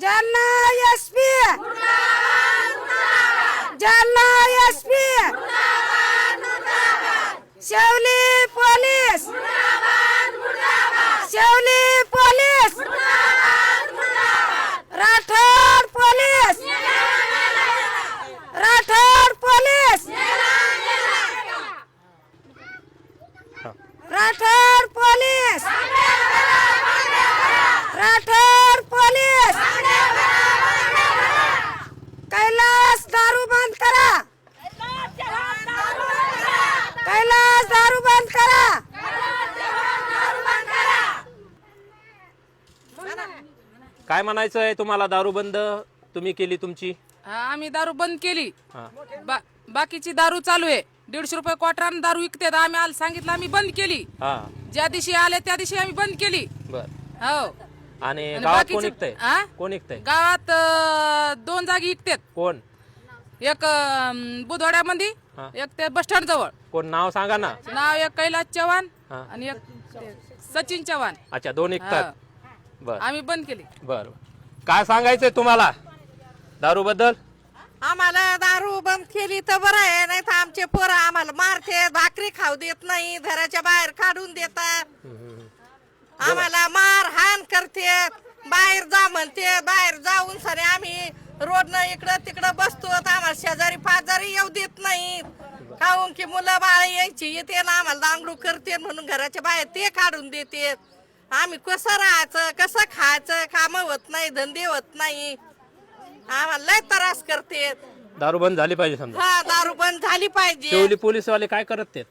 Jalna SP Jalna SP Shevli police Shevli police Rathod police Rathod police Rathod police Rathod police Kailas दारू बंद करा कैलास दारू बंद करा काय म्हणायचं आहे तुम्हाला? दारू बंद तुम्ही केली तुमची? आम्ही दारू बंद केली. बाकीची दारू चालू आहे. 150 रुपये क्वार्टरानं दारू विकतात. आम्ही आज सांगितलं आम्ही बंद केली. हा ज्या दिवशी आले त्या दिवशी आम्ही बंद केली. बर. हो. आणि गावात कोण बाकीचे- विकतंय? हा? कोण विकतंय? गावात 2 जागी विकतात. कोण? एक बुधवाड्यामध्ये, हा. एक ते बस स्टँड जवळ. कोण नाव सांगा ना. नाव एक कैलास चव्हाण हा. आणि एक सचिन चव्हाण. अच्छा, 2 विकतात. बर आम्ही बंद केली. बर. काय सांगायचंय तुम्हाला दारू बद्दल? आम्हाला दारू बंद केली तर बरं आहे, नाही तर आमचे पोरं आम्हाला मारते, भाकरी खाऊ देत नाही, घराच्या बाहेर काढून देतात, आम्हाला मार हाण करते, बाहेर जा म्हणते, बाहेर जाऊन सरे आम्ही रोडनं इकडं तिकडं बसतो, आम्हाला शेजारी पाजारी येऊ देत नाहीत. काहून की मुलं बाळ यायची येते ना आम्हाला दांगडू करते म्हणून घराच्या बाहेर ते काढून देते. आम्ही कसं राहायचं, कसं खायचं, काम होत नाही, धंदे होत नाही, आम्हाला लय त्रास करते. दारू बंद झाली पाहिजे समजा. हा, दारू बंद झाली पाहिजे. शेवली पोलीस वाले काय करत ते?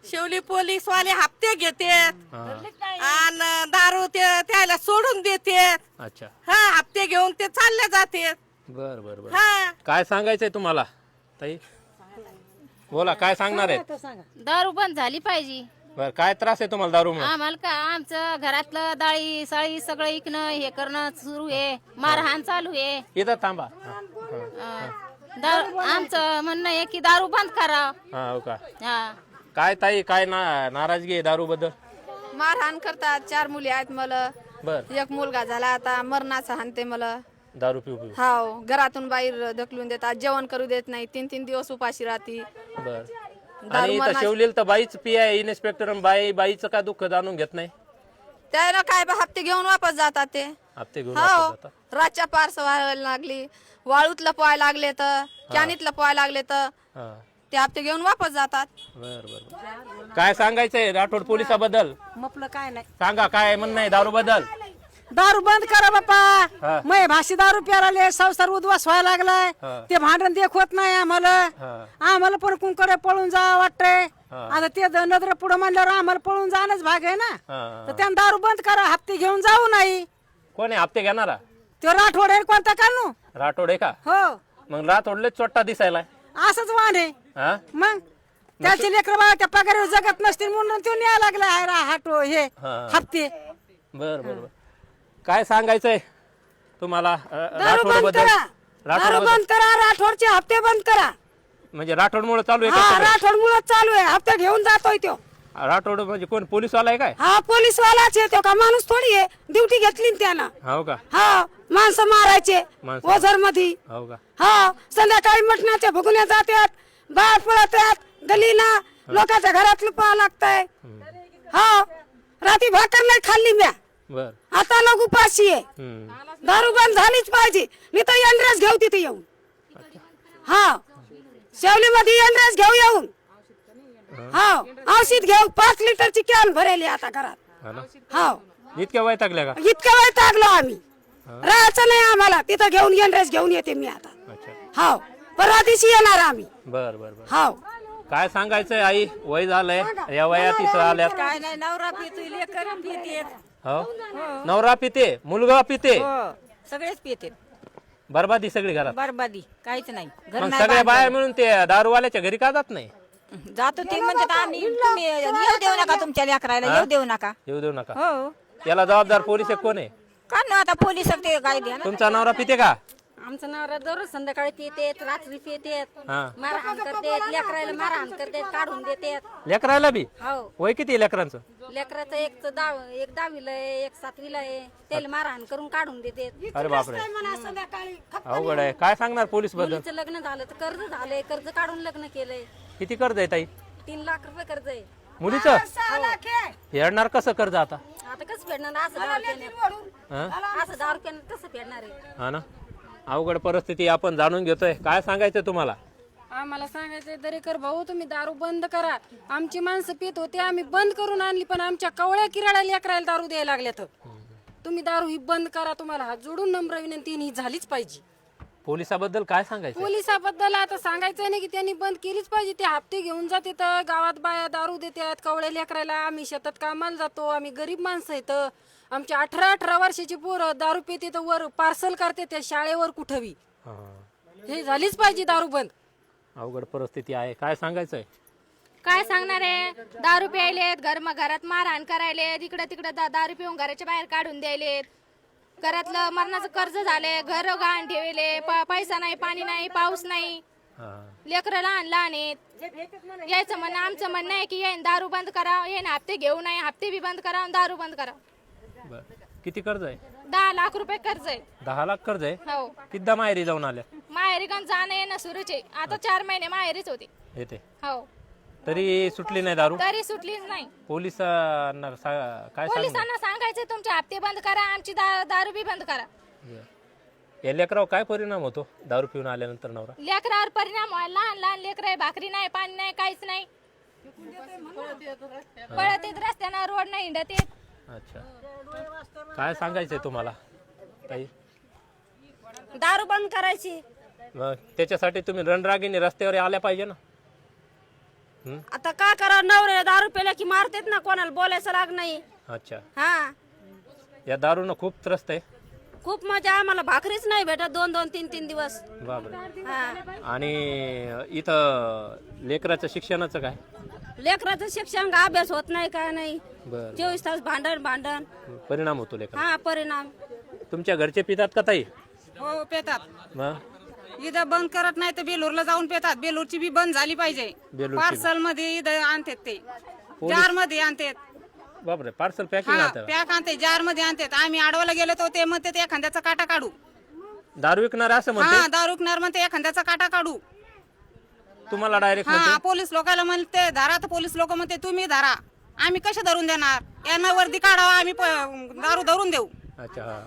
शेवली पोलीस वाले हप्ते घेतात आणि दारू त्याला सोडून देतात. अच्छा. हा, हप्ते घेऊन ते चालले जाते. बर बर बर. हा, काय सांगायचंय तुम्हाला ताई? बोला, काय सांगणार आहे? दारू बंद झाली पाहिजे. बर. काय त्रास आहे तुम्हाला दारूमुळे? आम्हाला का आमचं घरातलं डाळी साळी सगळं इकणं हे करणं सुरू आहे, मारहाण चालू आहे. इथं थांबा. आमचं म्हणणं आहे की दारू बंद करा. हा, हो का? हा. काय ताई, काय नाराजगी आहे दारू बद्दल? मारहाण करतात. 4 मुली आहेत मला. बर. एक मुलगा झाला आता मरणाचा हाणते मला. दारू पिऊ पिऊ. हाव, घरातून बाहेर ढकलून देतात, जेवण करू देत नाही, 3-3 दिवस उपाशी राहती. बर. आणि इथं शेवलील तर बाईच पीआय इन्स्पेक्टर बाईचं काय दुःख जाणून घेत नाही? त्याला काय हप्ते घेऊन वापस जातात ते. हप्ते घेऊन हो, वापस जातात. रातच्या पारस व्हायला लागली, वाळूतलं पोहायला लागले तर, कॅनीतलं पोहायला लागले तर हा. ते हप्ते घेऊन वापस जातात. बर बर. काय सांगायचंय राठोड पोलिसाबद्दल? म्हटलं काय नाही. सांगा, काय म्हणणं आहे दारू बद्दल? दारू बंद करा हा. बापा. मै भाशी दारू प्याराले संसार उद्ध्वस्त व्हायला लागलाय. हा. ते भांडण देखवत नाही आम्हाला. हा. आम्हाला पण कुंकडे पळून जा वाटतंय. हा. आता ते नजर पुढे म्हणल्यावर आम्हाला पळून जाणंच भाग आहे ना. हा. तर त्यांना दारू बंद करा, हप्ते घेऊन जाऊ नाही. कोण आहे हप्ते घेणारा? तो राठोड आहे कोणता कानू. राठोड आहे का? हो, मग राठोडले चोट्टा दिसायला. असंच वाण आहे. हा. मग त्याचे लेकर बाळा त्या पगारीवर जगत नसतील म्हणून तो न्याय लागला आहे हाटो हे हा. हप्ते. बर बर बर. काय सांगायचंय तुम्हाला दारू राठोड बंद बद्दल? करा, दारू बंद करा, राठोडचे हप्ते बंद करा. म्हणजे राठोड मुळे चालू आहे हा, का सगळं? राठोड मुळे चालू आहे, हप्ते घेऊन जातोय तो. राठोड म्हणजे कोण, पोलीस वाला आहे काय? हा, पोलीस वालाच आहे तो, का माणूस थोडी आहे. ड्युटी घेतली ना त्यानं. हो का? हा, माणसं मारायचे माणसं. ओझर मध्ये. हो का? हा, संध्याकाळी मटणाच्या भुगुन्या जातात, बाहेर पडतात गलीना, लोकांच्या घरातलं पाहा लागतंय. हा, रात्री भाकर नाही खाल्ली म्या, बर. आता लोक उपाशी आहे. दारू बंद झालीच पाहिजे, मी तर एनरेस घेऊ तिथे येऊन. हा, शेवली मध्ये एनरेस घेऊ येऊन. हा, औषध घेऊ, 5 लिटरची कॅन भरेली आता घरात. हा ना? हा, इतक्या वैतागल्या का? इतक्या वेळ टाकलो आम्ही, राहायचं नाही आम्हाला तिथं. घेऊन एनरेस घेऊन येते मी आता. अच्छा. हा, परवा दिवशी येणार आम्ही. बर बर बर. हा, काय सांगायचंय आई? वय झालंय, या वयात इथं आल्यात. काय नाही, नवरा पितोय, लेकर पिते, हो. नवरा पिते, मुलगा पिते, सगळेच पिते. बरबादी सगळी घरात. बरबादी काहीच नाही. मग सगळ्या बाया मिळून ते दारूवाल्याच्या घरी का जात नाही? जातो ते म्हणतात आम्ही, तुम्ही येऊ देऊ नका, तुमच्या लेकराला येऊ देऊ नका. येऊ देऊ नका. हो, याला जबाबदार पोलीस कोण आहे? का ना आता पोलीस ते काय द्या ना. तुमचा नवरा पिते का? आमचं नवरा दररोज संध्याकाळी पितेत, रात्री पितेत, हा मारहाण करतेत, लेकरायला मारहाण करतेत, काढून देतेत. लेकरायला बी हो, वय किती आहे लेकरांचं? लेकराचं एक 10वीला आहे, एक 7वीला आहे, त्याला मारहाण करून काढून देतेत. अरे बापरे, म्हणा संध्याकाळी अवघड आहे. काय सांगणार पोलीस बद्दल? मुलीचं लग्न झालं तर कर्ज झालंय, कर्ज काढून लग्न केलंय. किती कर्ज आहे ताई 3 लाख रुपये कर्ज आहे. मुलीचं? 6 लाख आहे. फेडणार कसं कर्ज आता? आता कसं फेडणार? असं 10 रुपयाने हा असं 10 रुपयाने कसं फेडणार आहे? हा ना, अवघड परिस्थिती आपण जाणून घेतोय. काय सांगायचं तुम्हाला? आम्हाला सांगायचंय दरेकर भाऊ, तुम्ही दारू बंद करा. आमची माणसं पित होते, आम्ही बंद करून आणली, पण आमच्या कवळ्या किराड्या लेकरायला दारू द्यायला लागल्यात. तुम्ही दारू ही बंद करा. तुम्हाला हात जोडून नम्र विनंती ही झालीच पाहिजे. पोलिसाबद्दल काय सांगायचं? पोलिसाबद्दल आता सांगायचं नाही की त्यांनी बंद केलीच पाहिजे. ते हप्ते घेऊन जाते तर गावात बाया दारू देतात कवळ्या लेकरायला. आम्ही शेतात कामाला जातो, आम्ही गरीब माणसं आहेत. आमची 18 वर्षाची पोरं दारू पिते तर वर पार्सल करते त्या शाळेवर कुठवी. हे झालीच पाहिजे दारू बंद. अवघड परिस्थिती आहे. काय सांगायचंय? काय सांगणार आहे? दारू प्यायलेत, घरात मारहाण करायलेत, इकडे तिकडे दारू पिऊन घराच्या बाहेर काढून द्यायलेत. घरातलं मरणाचं कर्ज झाले, घर गहाण ठेवले, पैसा नाही, पाणी नाही, पाऊस नाही, लेकरं लहान लहान आहेत. यायचं म्हणणं, आमचं म्हणणं आहे की याने दारू बंद करा, याने हप्ते घेऊ नये, हप्ते बी बंद करा, दारू बंद करा. किती कर्ज आहे? 10 लाख रुपये कर्ज आहे. 10 लाख कर्ज आहे? हो, कितीदा माहेरी जाऊन आल्या? माहेरी पण जाणं येणं सुरूच आहे. आता 4 महिने माहेरीच होते. येते हो, तरी सुटली नाही दारू? तरी सुटलीच नाही. पोलिसांना काय सांग? पोलिसांना सांगायचं तुमचे हप्ते बंद करा, आमची दारू बी बंद करा. या लेकरावर काय परिणाम होतो दारू पिऊन आल्यानंतर? नवरा लेकरावर परिणाम व्हायला, लहान लहान लेकर आहे, भाकरी नाही, पाणी नाही, काहीच नाही. पळत येत रस्त्यानं, रोड नाही हिंडत येत. अच्छा, काय सांगायचंय तुम्हाला ताई? दारू बंद करायची. मग त्याच्यासाठी तुम्ही रणरागिणी रस्त्यावर आल्या पाहिजे ना. आता काय करा, नवरे दारू पेल्या की मारतेत ना, कोणाला बोलायचं लाग नाही. अच्छा, हा, या दारूनं खूप त्रस्त आहे. खूप मजा. आम्हाला भाकरीच नाही भेटत 2-2, 3-3 दिवस. बापरे. हा, आणि इथं लेकराचं शिक्षणाचं काय? लेकराचं शिक्षण का अभ्यास होत नाही, काय नाही. बर, 24 तास भांडण. परिणाम होतो लेकरा. हा, परिणाम. तुमच्या घरचे पितात का ताई? हो, पेतात. मग इथं बंद करत नाही तर बेलूरला जाऊन पेतात. बेलूरची बी बंद झाली पाहिजे. बेलूरची पार्सल मध्ये इथं आणतात, ते जार मध्ये आणतात. बापरे, पार्सल पॅकिंग हा, आता पॅक आणते, जार मध्ये आणतात. आम्ही आडवायला गेलो तर ते म्हणते ते एखाद्याचा काटा काढू. दारू विकणार असं हा, म्हणते दारू विकणार म्हणते एखाद्याचा काटा काढू. तुम्हाला डायरेक्ट हा, म्हणते? पोलीस लोकांना म्हणते धरा, तर पोलीस लोक म्हणते तुम्ही धरा. आम्ही कशा धरून देणार? यांना वर्दी काढावा, आम्ही दारू धरून देऊ. अच्छा, हा.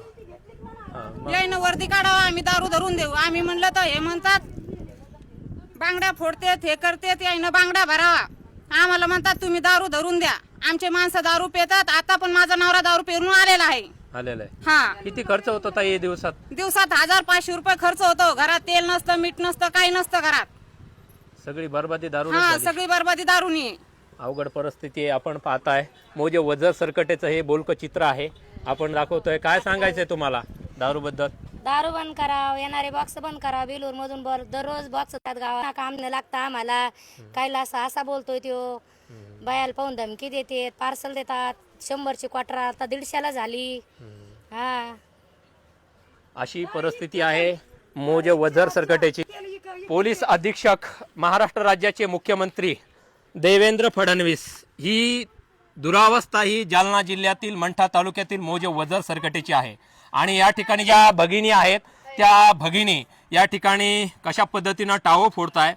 हा, मग यायनं वर्दी काढावा, आम्ही दारू धरून देऊ. आम्ही म्हणलं तर हे म्हणतात बांगड्या फोडतेत, हे करतेत, यायनं बांगड्या भरावा. आम्हाला म्हणतात तुम्ही दारू धरून द्या. आमचे माणसं दारू पितात. आता पण माझा नवरा दारू पिऊन आलेला आहे. आलेलं आहे. हा, किती खर्च होतो ताई दिवसात? दिवसात 1500 रुपये खर्च होतो. घरात तेल नसतं, मीठ नसतं, काही नसतं घरात. सगळी बरबादी दारू. हा, सगळी बरबादी दारूनी. अवघड परिस्थिती आहे. आपण पाहताय मोजे वजर सरकटेचं हे बोलकं चित्र आहे, आपण दाखवतोय. काय सांगायचंय तुम्हाला दारू बद्दल? दारू बंद करा, येणारे बॉक्स बंद करा. बेलूर मधून दररोज बॉक्स येतात गावात. काम नाही लागतं आम्हाला. कायला असा बोलतोय तो. बायाला पाहून धमकी देते, पार्सल देतात. 100ची क्वार्टर आता 150ला झाली. हा, अशी परिस्थिती आहे मोजे वजर सरकटेची. पोलीस अधीक्षक महाराष्ट्र राज्याचे मुख्यमंत्री देवेंद्र फडणवीस, ही दुरावस्था ही जालना जिल्ह्यातील मंठा तालुक्यातील मोजे वजर सरकटेची आहे. आणि या ठिकाणी ज्या भगिनी आहेत त्या भगिनी या ठिकाणी कशा पद्धतीनं टावं फोडताय.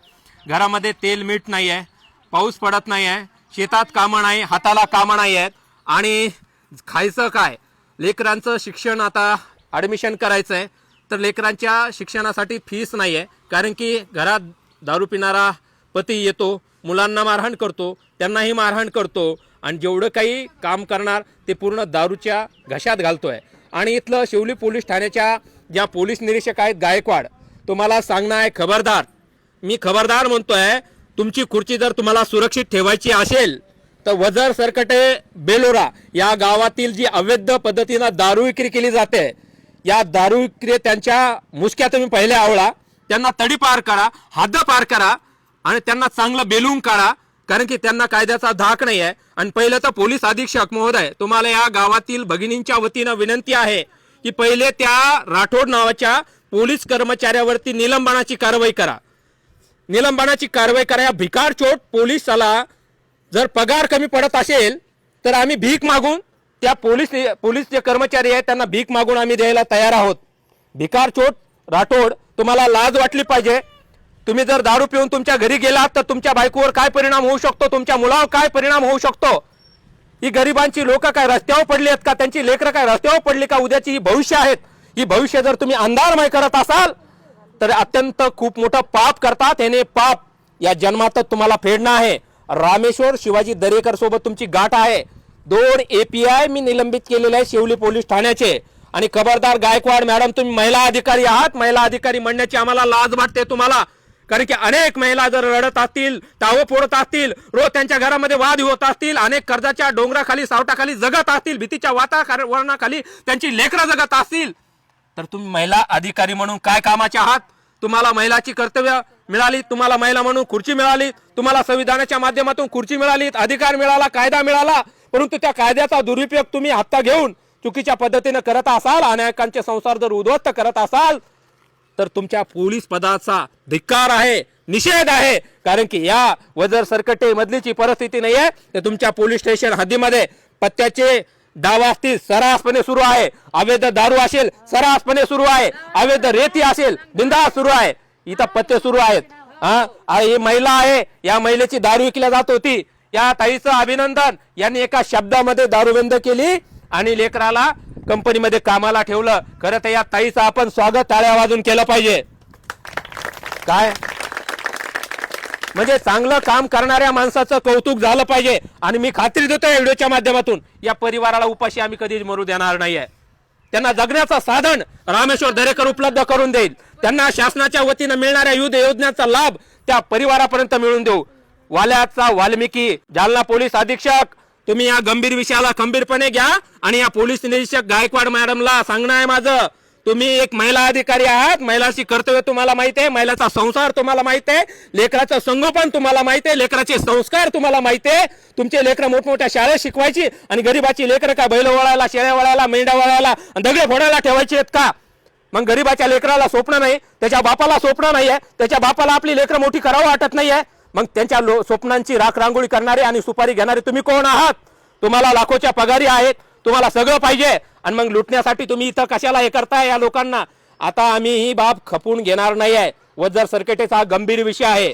घरामध्ये तेल मीठ नाही आहे, पाऊस पडत नाही आहे, शेतात कामं नाही, हाताला कामं नाही आहेत. आणि खायचं काय? लेकरांचं शिक्षण आता ॲडमिशन करायचं आहे तर लेकरांच्या शिक्षणासाठी फीस नाही आहे, कारण की घरात दारू पिणारा पती येतो, मुलांना मारहाण करतो, त्यांनाही मारहाण करतो आणि जेवढं काही काम करणार ते पूर्ण दारूच्या घशात घालतोय. आणि इथलं शिवली पोलीस ठाण्याच्या ज्या पोलीस निरीक्षक आहेत गायकवाड, तुम्हाला सांगणं आहे खबरदार. मी खबरदार म्हणतोय, तुमची खुर्ची जर तुम्हाला सुरक्षित ठेवायची असेल तर वजर सरकटे बेलोरा या गावातील जी अवैध पद्धतीनं दारू विक्री केली जाते, या दारू विक्री त्यांच्या मुसक्या तुम्ही पहिले आवळा, त्यांना तडी पार करा, हद्द पार करा आणि त्यांना चांगलं बेलून काढा, कारण की त्यांना कायद्याचा धाक नाही आहे. आणि पहिलं तर पोलीस अधीक्षक महोदय, तुम्हाला या गावातील भगिनींच्या वतीनं विनंती आहे की पहिले त्या राठोड नावाच्या पोलीस कर्मचाऱ्यावरती निलंबनाची कारवाई करा. निलंबनाची कारवाई करा. या भिकारचोट पोलिसाला जर पगार कमी पडत असेल तर आम्ही भीक मागून त्या पोलीस जे कर्मचारी आहेत त्यांना भीक मागून आम्ही द्यायला तयार आहोत. भिकारचोट राठोड, तुम्हाला लाज वाटली पाहिजे. तुम्ही जर दारू पिऊन तुमच्या घरी गेलात तर तुमच्या बायकोवर काय परिणाम होऊ शकतो, तुमच्या मुलावर काय परिणाम होऊ शकतो. ही गरिबांची लोक काय रस्त्यावर पडली आहेत का, त्यांची लेकरं काय रस्त्यावर पडली का, उद्याची ही भविष्य आहेत. ही भविष्य जर तुम्ही अंधारमय करत असाल तर अत्यंत खूप मोठं पाप करतात. याने पाप या जन्मातच तुम्हाला फेडणं आहे. रामेश्वर शिवाजी दरेकर सोबत तुमची गाठ आहे. 2 API मी निलंबित केलेले आहे शेवली पोलीस ठाण्याचे. आणि खबरदार गायकवाड मॅडम, तुम्ही महिला अधिकारी आहात. महिला अधिकारी म्हणण्याची आम्हाला लाज वाटते तुम्हाला. कारण की अनेक महिला जर रडत असतील, टावं फोडत असतील, रोज त्यांच्या घरामध्ये वाद होत असतील, अनेक कर्जाच्या डोंगराखाली सावटाखाली जगत असतील, भीतीच्या वातावरणाखाली त्यांची लेकरं जगत असतील, तर तुम्ही महिला अधिकारी म्हणून काय कामाचे आहात. तुम्हाला महिलाची कर्तव्य मिळाली, तुम्हाला महिला म्हणून खुर्ची मिळाली, तुम्हाला संविधानाच्या माध्यमातून खुर्ची मिळाली, अधिकार मिळाला, कायदा मिळाला. परंतु त्या कायद्याचा दुरुपयोग तुम्ही हप्ता घेऊन चुकीच्या पद्धतीने करत असाल, अनेकांचे संसार जर उद्ध्वस्त करत असाल तर तुमच्या पोलीस पदाचा धिक्कार आहे, निषेध आहे. कारण की या वजर सरकटे मधलीची परिस्थिती नाहीये. ते तुमच्या पोलीस स्टेशन हद्दीमध्ये पत्त्याचे डाव असतील सर्रासपणे सुरू आहे. अवैध दारू असेल सर्रासपणे सुरू आहे. अवैध रेती असेल बिंदास सुरू आहे. इथं पत्ते सुरू आहेत. ही महिला आहे, या महिलेची दारू विकल्या जात होती. या ताईचं अभिनंदन. यांनी एका शब्दामध्ये दारू बंद केली आणि लेकराला कंपनीमध्ये कामाला ठेवलं. खरं तर या ताईचं आपण स्वागत टाळ्या वाजून केलं पाहिजे. काय म्हणजे चांगलं काम करणाऱ्या माणसाचं कौतुक झालं पाहिजे. आणि मी खात्री देतो या व्हिडिओच्या माध्यमातून या परिवाराला उपाशी आम्ही कधीच मरू देणार नाहीये. त्यांना जगण्याचं साधन रामेश्वर दरेकर उपलब्ध करून देईल. त्यांना शासनाच्या वतीनं मिळणाऱ्या युद्ध योजनेचा लाभ त्या परिवारापर्यंत मिळून देऊ. वाल्याचा वाल्मिकी, जालना पोलीस अधीक्षक, तुम्ही या गंभीर विषयाला खंबीरपणे घ्या. आणि या पोलीस निरीक्षक गायकवाड मॅडमला सांगणं आहे माझं, तुम्ही एक महिला अधिकारी आहात. महिलाची कर्तव्य तुम्हाला माहिती आहे, महिलाचा संसार तुम्हाला माहिती आहे, लेकराचं संगोपन तुम्हाला माहिती आहे, लेकराचे संस्कार तुम्हाला माहिती आहे. तुमचे लेकरं मोठमोठ्या शाळेत शिकवायची आणि गरीबाची लेकरं काय बैल वळायला, शेळ्या वळायला, मेंढ्या वळायला, दगडे फोडायला ठेवायची आहेत का. मग गरीबाच्या लेकराला स्वप्न नाही, त्याच्या बापाला स्वप्न नाहीये, त्याच्या बापाला आपली लेकरं मोठी करावं वाटत नाहीये. मग त्यांच्या स्वप्नांची राख रांगोळी करणारे आणि सुपारी घेणारे तुम्ही कोण आहात. तुम्हाला लाखोच्या पगारी आहेत, तुम्हाला सगळं पाहिजे आणि मग लुटण्यासाठी तुम्ही इथं कशाला हे करताय या लोकांना. आता आम्ही ही बाब खपून घेणार नाही आहे. वजर सर्किटेचा गंभीर विषय आहे.